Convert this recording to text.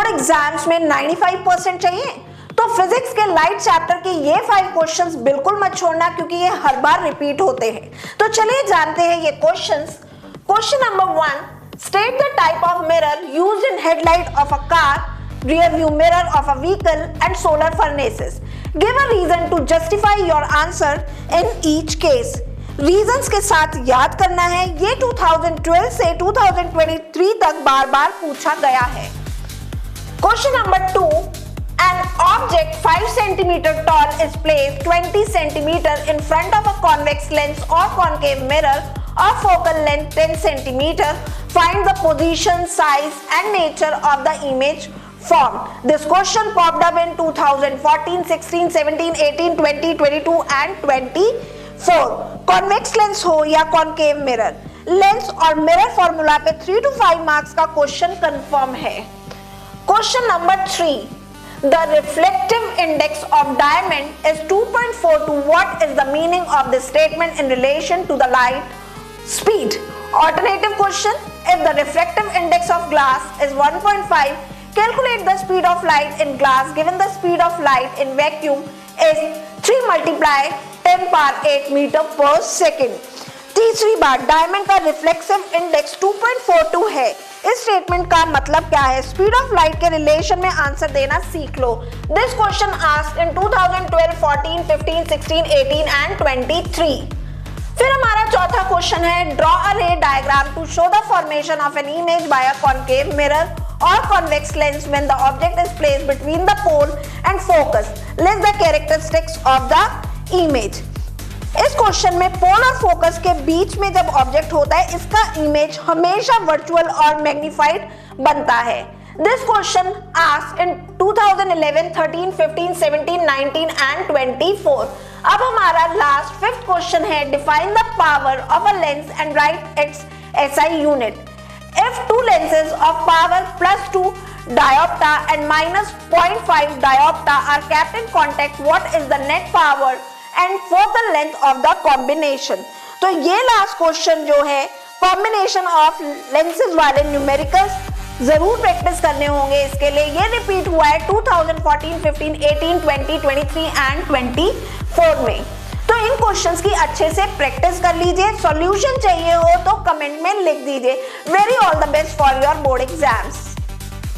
Board exams में 95% चाहिए तो फिजिक्स के लाइट चैप्टर के ये 5 क्वेश्चंस बिल्कुल मत छोड़ना, क्योंकि ये हर बार रिपीट होते हैं। तो चलिए जानते हैं ये questions. Question number 1, state the type of mirror used in headlight of a car, rear view mirror of a vehicle and solar furnaces. Give a reason to justify your answer in each case. Reasons के साथ याद करना है। ये 2012 से 2023 तक बार बार पूछा गया है। Question number 2, an object 5 cm tall is placed 20 cm in front of a convex lens or concave mirror of focal length 10 cm. Find the position, size and nature of the image formed. This question popped up in 2014, 16, 17, 18, 20, 22 and 24. Convex lens हो या concave mirror, lens और mirror formula पे 3 to 5 marks का question confirm है। Question number 3, the reflective index of diamond is 2.42. What is the meaning of this statement in relation to the light speed? Alternative question, if the refractive index of glass is 1.5, calculate the speed of light in glass given the speed of light in vacuum is 3 multiply 10 power 8 meter per second. तीसरी बात, diamond का reflexive index 2.42 है। इस statement का मतलब क्या है? Speed of light के रिलेशन में आंसर देना सीख लो। This question asked in 2012, 14, 15, 16, 18 and 23। फिर हमारा चौथा क्वेश्चन है, draw a ray diagram to show the formation of an image by a concave mirror or convex lens when the object is placed between the pole and focus. List the characteristics of the image. इस question में पोल और focus के बीच में जब object होता है, इसका image हमेशा वर्चुअल और मैग्नीफाइड बनता है। This question asked in 2011, 13, 15, 17, 19 and 24। अब हमारा लास्ट 5th क्वेश्चन है, define the power of a lens and right it's SI unit. If two lenses of power +2 diopter and -0.5 diopter are kept in contact, what is the net power and focal length of the combination? तो ये last question जो है combination of lenses वाले numericals जरूर practice करने होंगे। इसके लिए ये रिपीट हुआ है 2014, 15, 18, 20, 23 एंड 24 में। तो इन क्वेश्चंस की अच्छे से प्रैक्टिस कर लीजिए। सॉल्यूशन चाहिए हो तो कमेंट में लिख दीजिए। Very all the best for your board exams.